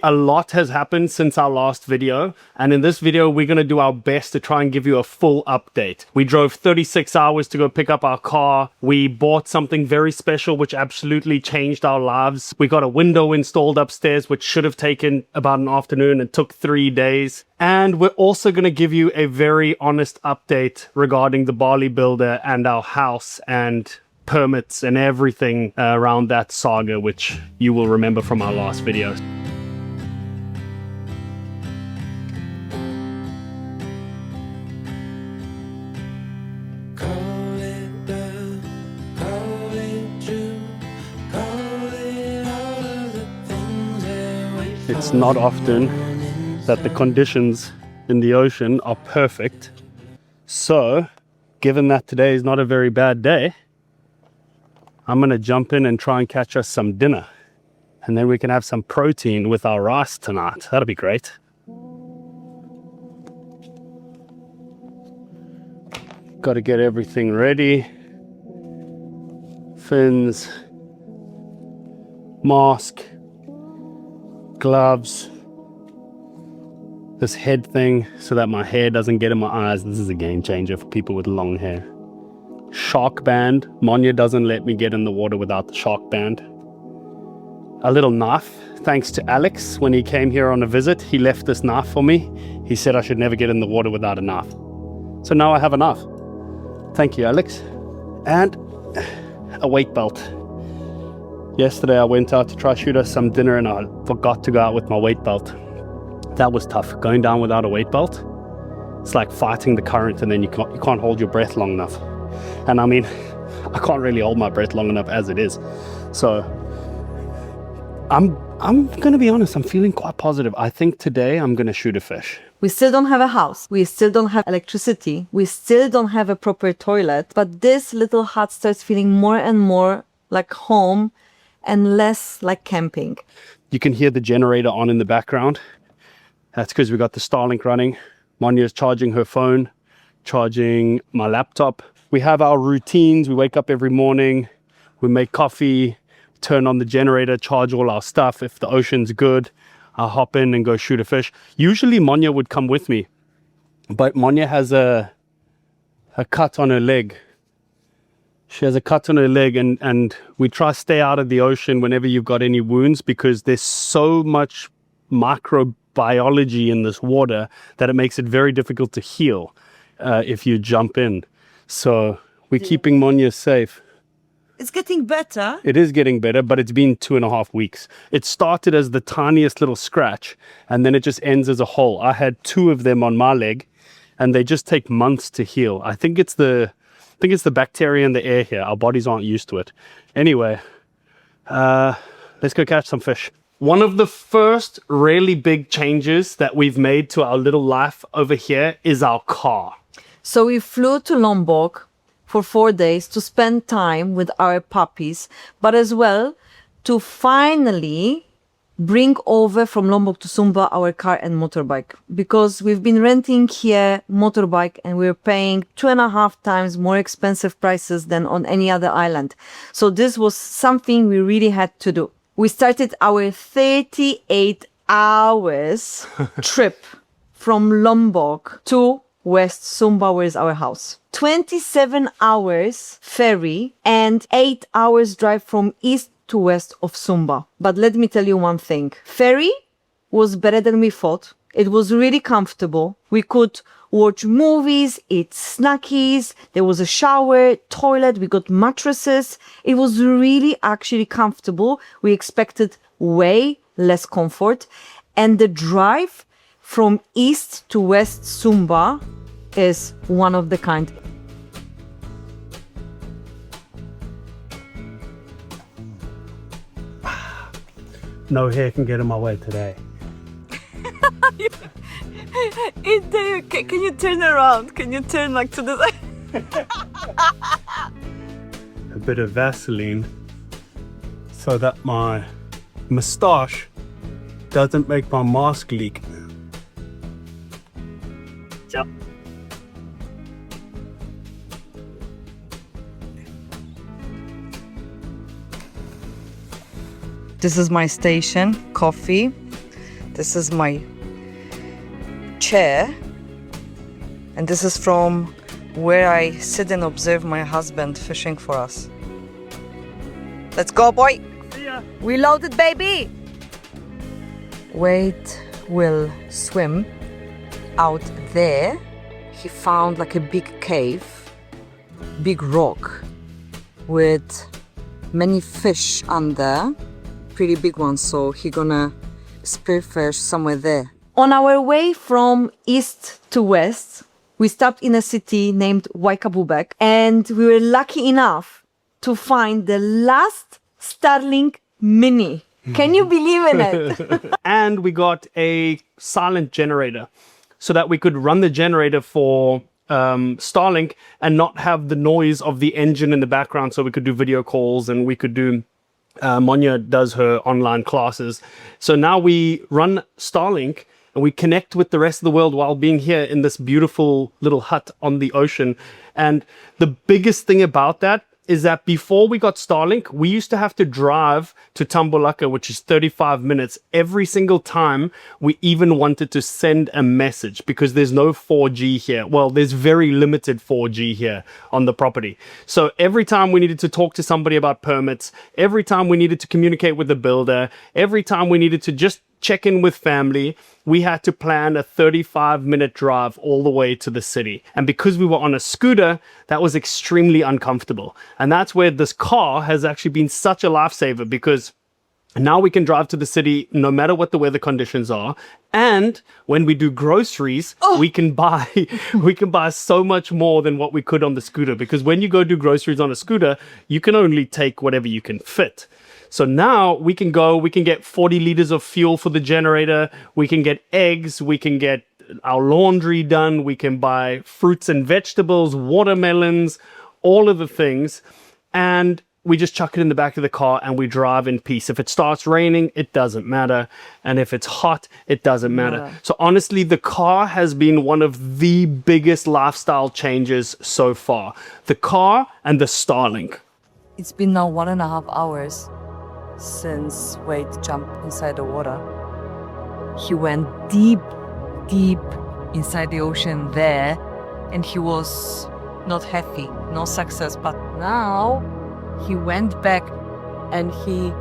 a lot has happened since our last video, and in this video we're going to do our best to try and give you a full update. We drove 36 hours to go pick up our car. We bought something very special which absolutely changed our lives. We got a window installed upstairs which should have taken about an afternoon and took 3 days. And we're also going to give you a very honest update regarding the Bali builder and our house and permits and everything around that saga, which you will remember from our last video. It's not often that the conditions in the ocean are perfect. So, given that today is not a very bad day, I'm gonna jump in and try and catch us some dinner. And then we can have some protein with our rice tonight. That'll be great. Got to get everything ready. Fins, mask, gloves, this head thing so that my hair doesn't get in my eyes. This is a game changer for people with long hair. Shark band. Monya doesn't let me get in the water without the shark band. A little knife, thanks to Alex. When he came here on a visit, he left this knife for me. He said I should never get in the water without a knife. So now I have a knife. Thank you, Alex. And a weight belt. Yesterday I went out to try shoot us some dinner and I forgot to go out with my weight belt. That was tough. Going down without a weight belt, it's like fighting the current, and then you can't hold your breath long enough. And I mean, I can't really hold my breath long enough as it is. So I'm gonna be honest, I'm feeling quite positive. I think today I'm gonna shoot a fish. We still don't have a house. We still don't have electricity. We still don't have a proper toilet. But this little hut starts feeling more and more like home and less like camping. You can hear the generator on in the background. That's because we got the Starlink running. Monya's charging her phone, charging my laptop. We have our routines. We wake up every morning, we make coffee, turn on the generator, charge all our stuff. If the ocean's good, I'll hop in and go shoot a fish. Usually Monya would come with me, but Monya has a cut on her leg. She has a cut on her leg, and we try to stay out of the ocean whenever you've got any wounds, because there's so much microbiology in this water that it makes it very difficult to heal if you jump in. So we're keeping Monya safe. It's getting better. It is getting better, but it's been 2.5 weeks. It started as the tiniest little scratch, and then it just ends as a hole. I had 2 of them on my leg, and they just take months to heal. I think it's the bacteria in the air here. Our bodies aren't used to it. Anyway, let's go catch some fish. One of the first really big changes that we've made to our little life over here is our car. So we flew to Lombok for 4 days to spend time with our puppies, but as well to finally bring over from Lombok to Sumba our car and motorbike, because we've been renting here motorbike and we're paying 2.5 times more expensive prices than on any other island. So this was something we really had to do. We started our 38 hours trip from Lombok to West Sumba, where is our house. 27 hours ferry and 8 hours drive from east to west of Sumba. But let me tell you one thing. Ferry was better than we thought. It was really comfortable. We could watch movies, eat snackies. There was a shower, toilet. We got mattresses. It was really actually comfortable. We expected way less comfort. And the drive from east to west Sumba is one of the kind. No hair can get in my way today. Can you turn around? Can you turn like to the side? A bit of Vaseline so that my moustache doesn't make my mask leak. Yep. This is my station, coffee. This is my chair, and this is from where I sit and observe my husband fishing for us. Let's go, boy! See ya. We loaded, baby! Wade will swim out there. He found like a big cave, big rock with many fish under, pretty big ones, so he gonna spearfish somewhere there. On our way from east to west, we stopped in a city named Waikabubek, and we were lucky enough to find the last Starlink Mini. Can you believe in it? And we got a silent generator so that we could run the generator for Starlink and not have the noise of the engine in the background, so we could do video calls and we could do Monya does her online classes. So now we run Starlink and we connect with the rest of the world while being here in this beautiful little hut on the ocean. And the biggest thing about that is that before we got Starlink, we used to have to drive to Tambulaka, which is 35 minutes, every single time we even wanted to send a message, because there's no 4G here. Well, there's very limited 4G here on the property. So every time we needed to talk to somebody about permits, every time we needed to communicate with the builder, every time we needed to just check in with family, we had to plan a 35-minute drive all the way to the city. And because we were on a scooter, that was extremely uncomfortable. And that's where this car has actually been such a lifesaver, because now we can drive to the city no matter what the weather conditions are. And when we do groceries, we can buy so much more than what we could on the scooter. Because when you go do groceries on a scooter, you can only take whatever you can fit. So now we can get 40 liters of fuel for the generator. We can get eggs. We can get our laundry done. We can buy fruits and vegetables, watermelons, all of the things. And we just chuck it in the back of the car and we drive in peace. If it starts raining, it doesn't matter. And if it's hot, it doesn't matter. So honestly, the car has been one of the biggest lifestyle changes so far. The car and the Starlink. It's been now 1.5 hours since Wade jumped inside the water. He went deep inside the ocean there, and he was not happy, no success. But now he went back and he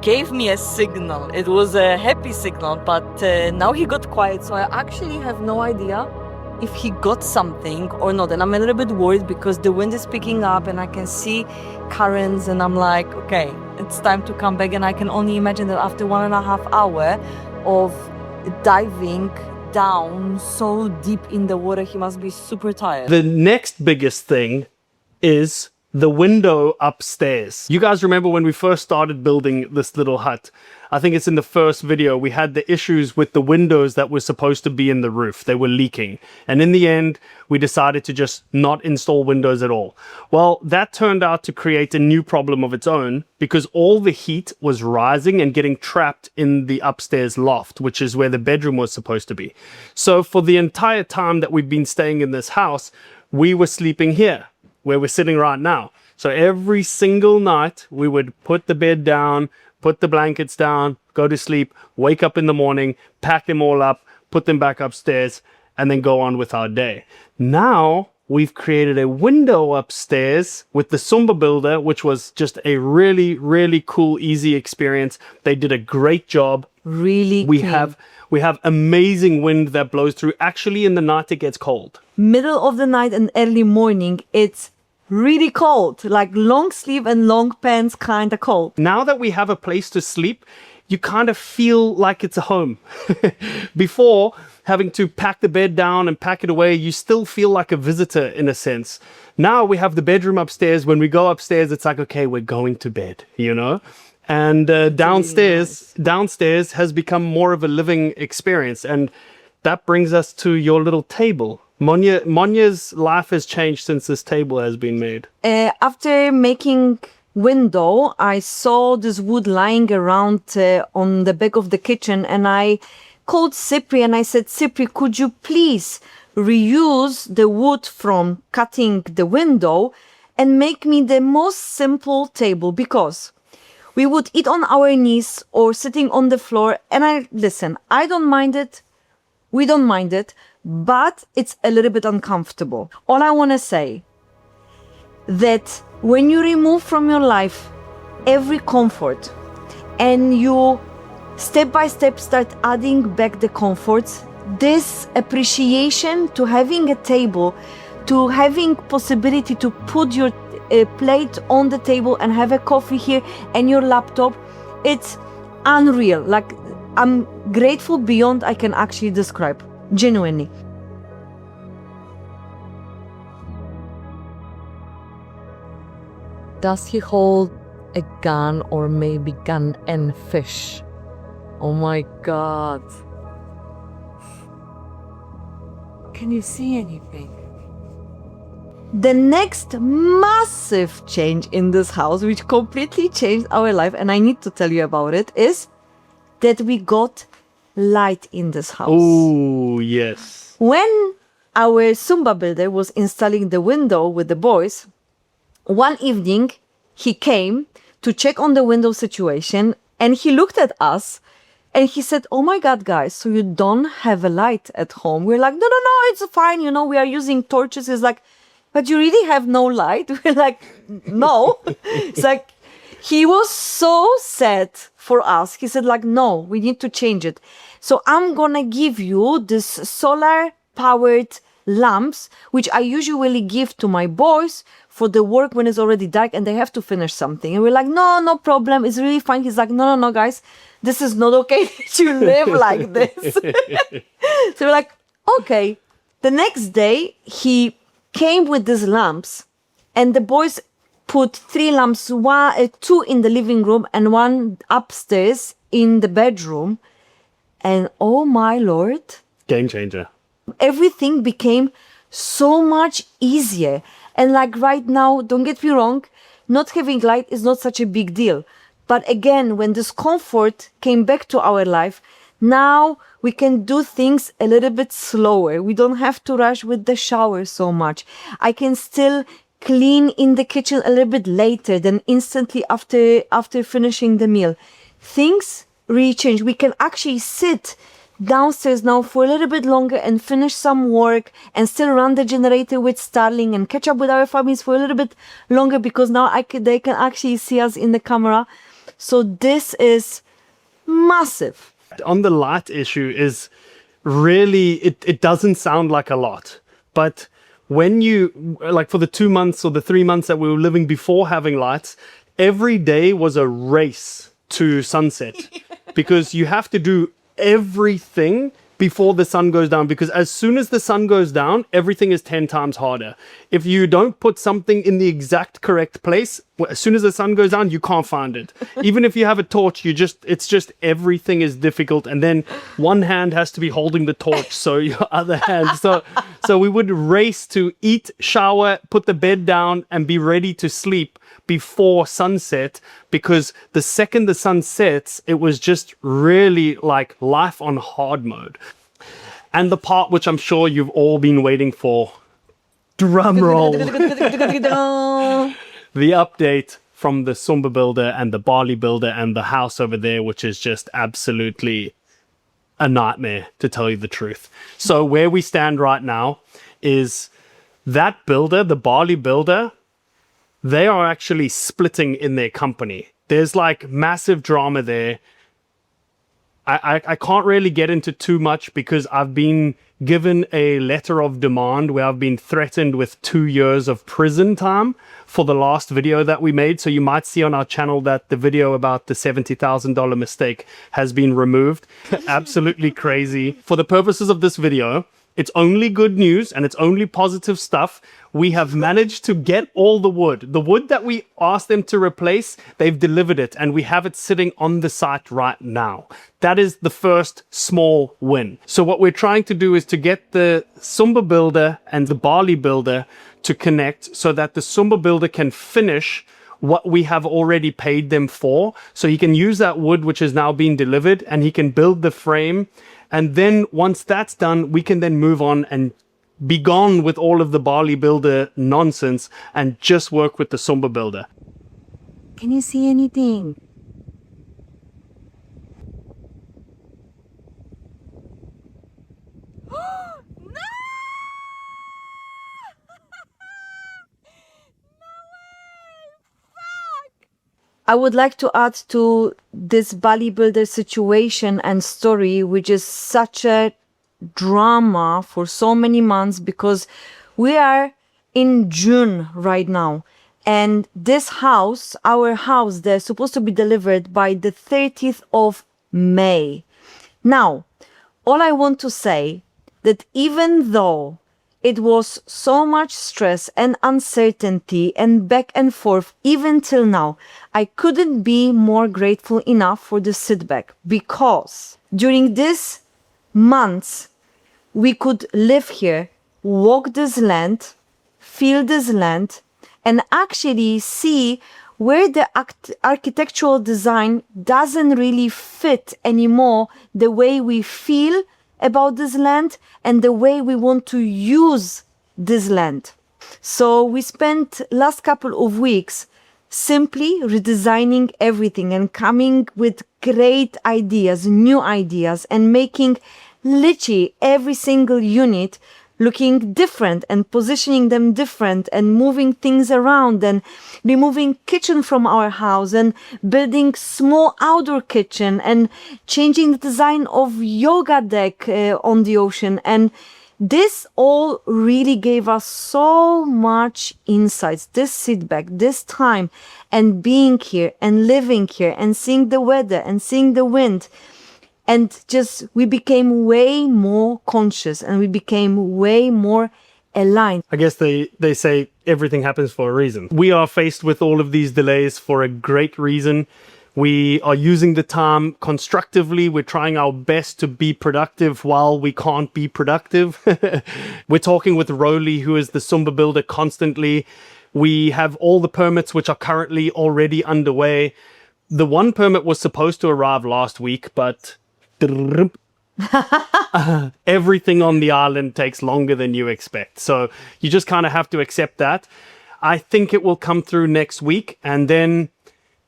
gave me a signal. It was a happy signal, but now he got quiet, so I actually have no idea if he got something or not. And I'm a little bit worried because the wind is picking up and I can see currents, and I'm like, okay, it's time to come back. And I can only imagine that after 1.5 hours of diving down so deep in the water, he must be super tired. The next biggest thing is the window upstairs. You guys remember when we first started building this little hut? I think it's in the first video, we had the issues with the windows that were supposed to be in the roof. They were leaking. And in the end, we decided to just not install windows at all. Well, that turned out to create a new problem of its own, because all the heat was rising and getting trapped in the upstairs loft, which is where the bedroom was supposed to be. So for the entire time that we've been staying in this house, we were sleeping here, where we're sitting right now. So every single night we would put the bed down, put the blankets down, go to sleep, wake up in the morning, pack them all up, put them back upstairs, and then go on with our day. Now we've created a window upstairs with the Sumba builder, which was just a really, really cool, easy experience. They did a great job. Really We clean. have amazing wind that blows through. Actually, in the night, it gets cold. Middle of the night and early morning, it's really cold, like long sleeve and long pants kind of cold. Now that we have a place to sleep, you kind of feel like it's a home. Before, having to pack the bed down and pack it away, you still feel like a visitor in a sense. Now we have the bedroom upstairs. When we go upstairs, it's like, okay, we're going to bed, you know? And downstairs has become more of a living experience. And that brings us to your little table. Monya's life has changed since this table has been made. After making window, I saw this wood lying around on the back of the kitchen, and I called Cypri and I said, Cypri, could you please reuse the wood from cutting the window and make me the most simple table? Because We would eat on our knees or sitting on the floor. And I don't mind it. We don't mind it, but it's a little bit uncomfortable. All I want to say that when you remove from your life every comfort and you step by step start adding back the comforts, this appreciation to having a table, to having possibility to put your plate on the table and have a coffee here and your laptop, it's unreal. Like, I'm grateful beyond I can actually describe, genuinely. Does he hold a gun or maybe gun and fish? Oh my God. Can you see anything? The next massive change in this house, which completely changed our life, and I need to tell you about it, is that we got light in this house. Oh, yes. When our Sumba builder was installing the window with the boys, one evening he came to check on the window situation and he looked at us and he said, "Oh my God, guys, so you don't have a light at home?" We're like, no, it's fine. You know, we are using torches. He's like, "But you really have no light?" We're like, "No." It's like, he was so sad for us. He said like, "No, we need to change it. So I'm gonna give you this solar powered lamps, which I usually give to my boys for the work when it's already dark and they have to finish something." And we're like, no problem. It's really fine. He's like, no, guys, this is not okay that you live like this. So we're like, okay. The next day he came with these lamps and the boys put 3 lamps, 2 in the living room and 1 upstairs in the bedroom. And oh my Lord, Game changer. everything became so much easier. And like right now, don't get me wrong, not having light is not such a big deal. But again, when this comfort came back to our life, now we can do things a little bit slower. We don't have to rush with the shower so much. I can still clean in the kitchen a little bit later than instantly after finishing the meal. Things really change. We can actually sit downstairs now for a little bit longer and finish some work and still run the generator with Starlink and catch up with our families for a little bit longer because now they can actually see us in the camera. So this is massive. On the light issue is really, it doesn't sound like a lot, but when you, like for the 2 months or the 3 months that we were living before having lights, every day was a race to sunset because you have to do everything before the sun goes down, because as soon as the sun goes down, everything is 10 times harder. If you don't put something in the exact correct place, as soon as the sun goes down, you can't find it. Even if you have a torch, it's just everything is difficult. And then one hand has to be holding the torch, so your other hand. So we would race to eat, shower, put the bed down, and be ready to sleep before sunset, because the second the sun sets, it was just really like life on hard mode. And the part which I'm sure you've all been waiting for, drum roll, the update from the Sumba builder and the Bali builder and the house over there, which is just absolutely a nightmare, to tell you the truth. So where we stand right now is that builder, the Bali builder, they are actually splitting in their company. There's like massive drama there. I can't really get into too much because I've been given a letter of demand where I've been threatened with 2 years of prison time for the last video that we made. So you might see on our channel that the video about the $70,000 mistake has been removed. Absolutely crazy. For the purposes of this video, it's only good news and it's only positive stuff. We have managed to get all the wood. The wood that we asked them to replace, they've delivered it and we have it sitting on the site right now. That is the first small win. So what we're trying to do is to get the Sumba builder and the Bali builder to connect so that the Sumba builder can finish what we have already paid them for. So he can use that wood which is now being delivered and he can build the frame. And then once that's done, we can then move on and be gone with all of the Bali builder nonsense and just work with the Sumba builder. Can you see anything? I would like to add to this Bali builder situation and story, which is such a drama for so many months, because we are in June right now. And this house, our house, they're supposed to be delivered by the 30th of May. Now, all I want to say that even though it was so much stress and uncertainty and back and forth, even till now, I couldn't be more grateful enough for the sitback, because during these months, we could live here, walk this land, feel this land, and actually see where the architectural design doesn't really fit anymore the way we feel about this land and the way we want to use this land. So we spent last couple of weeks simply redesigning everything and coming with great ideas, new ideas, and making literally every single unit looking different and positioning them different and moving things around and removing kitchen from our house and building small outdoor kitchen and changing the design of yoga deck on the ocean. And this all really gave us so much insights, this sitback, this time, and being here and living here and seeing the weather and seeing the wind. And just, we became way more conscious and we became way more aligned. I guess they say everything happens for a reason. We are faced with all of these delays for a great reason. We are using the time constructively. We're trying our best to be productive while we can't be productive. We're talking with Rolly, who is the Sumba builder, constantly. We have all the permits which are currently already underway. The one permit was supposed to arrive last week, but everything on the island takes longer than you expect. So you just kind of have to accept that. I think it will come through next week. And then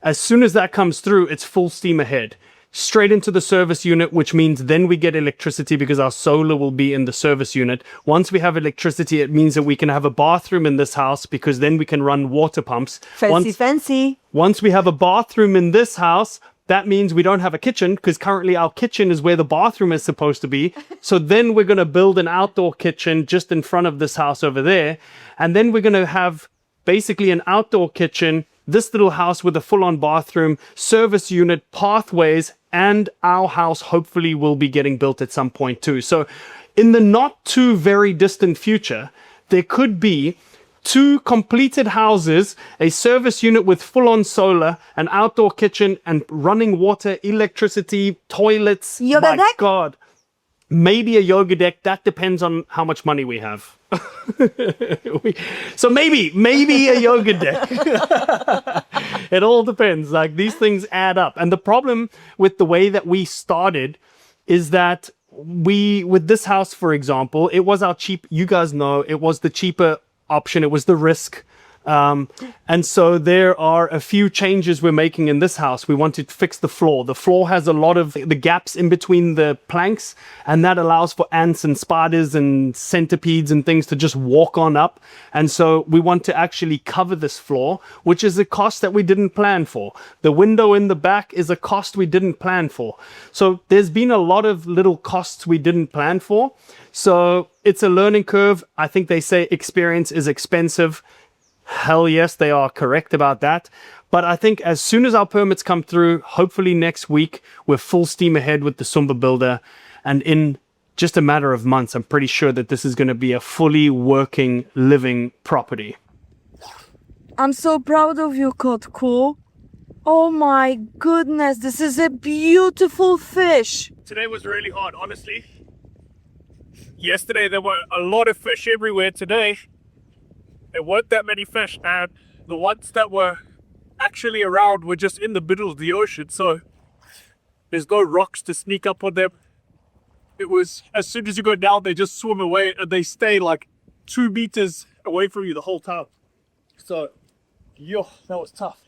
as soon as that comes through, it's full steam ahead. Straight into the service unit, which means then we get electricity because our solar will be in the service unit. Once we have electricity, it means that we can have a bathroom in this house because then we can run water pumps. Fancy. Once we have a bathroom in this house, that means we don't have a kitchen because currently our kitchen is where the bathroom is supposed to be. So then we're going to build an outdoor kitchen just in front of this house over there. And then we're going to have basically an outdoor kitchen, this little house with a full-on bathroom, service unit, pathways, and our house hopefully will be getting built at some point too. So in the not too very distant future, there could be 2 completed houses, a service unit with full-on solar, an outdoor kitchen, and running water, electricity, toilets. Yoga deck? God. Maybe a yoga deck. That depends on how much money we have. So maybe a yoga deck. It all depends. Like, these things add up. And the problem with the way that we started is that with this house, for example, it was our cheap, you guys know, it was the cheaper option. It was the risk. And so there are a few changes we're making in this house. We want to fix the floor. The floor has a lot of the gaps in between the planks, and that allows for ants and spiders and centipedes and things to just walk on up. And so we want to actually cover this floor, which is a cost that we didn't plan for. The window in the back is a cost we didn't plan for. So there's been a lot of little costs we didn't plan for. So it's a learning curve. I think they say experience is expensive. Hell yes, they are correct about that. But I think as soon as our permits come through, hopefully next week, we're full steam ahead with the Sumba builder. And in just a matter of months, I'm pretty sure that this is going to be a fully working, living property. I'm so proud of you, Kotku. Oh my goodness, this is a beautiful fish. Today was really hard, honestly. Yesterday, there were a lot of fish everywhere. Today, there weren't that many fish, and the ones that were actually around were just in the middle of the ocean, so there's no rocks to sneak up on them. It was, as soon as you go down, they just swim away, and they stay like 2 meters away from you the whole time. So, yo, that was tough.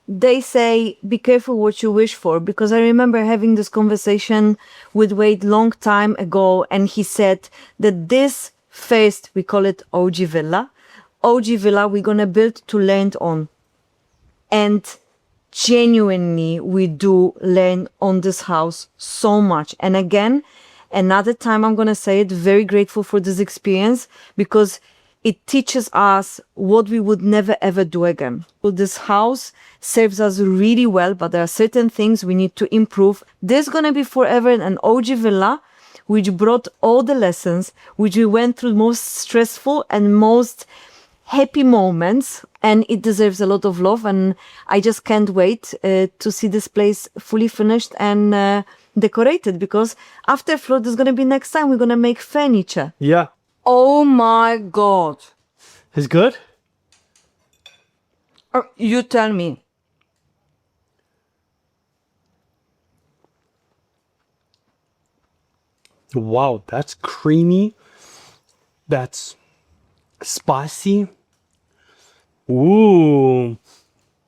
They say, be careful what you wish for, because I remember having this conversation with Wade long time ago, and he said that this first, we call it OG Villa, we're gonna build to land on. And genuinely we do learn on this house so much. And again, another time I'm gonna say it, very grateful for this experience because it teaches us what we would never ever do again. So this house serves us really well, but there are certain things we need to improve. There's gonna be forever an OG villa which brought all the lessons, which we went through most stressful and most happy moments, and it deserves a lot of love. And I just can't wait to see this place fully finished and decorated, because after flood is going to be next time we're going to make furniture. Yeah. Oh my God. It's good? You tell me. Wow, that's creamy. That's spicy. Ooh.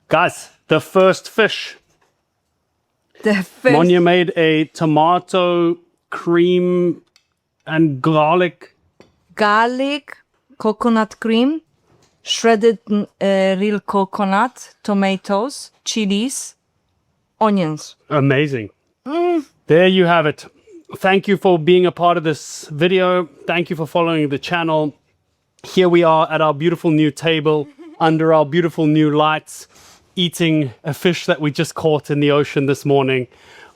Guys, the first fish. The first Monya made a tomato, cream, and garlic. garlic, coconut cream, shredded real coconut, tomatoes, chilies, onions. Amazing. There you have it. Thank you for being a part of this video. Thank you for following the channel. Here we are at our beautiful new table under our beautiful new lights, eating a fish that we just caught in the ocean this morning.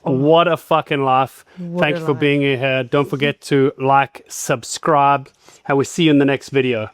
What a fucking life. Thank you for being here. Don't forget to like, subscribe, and we'll see you in the next video.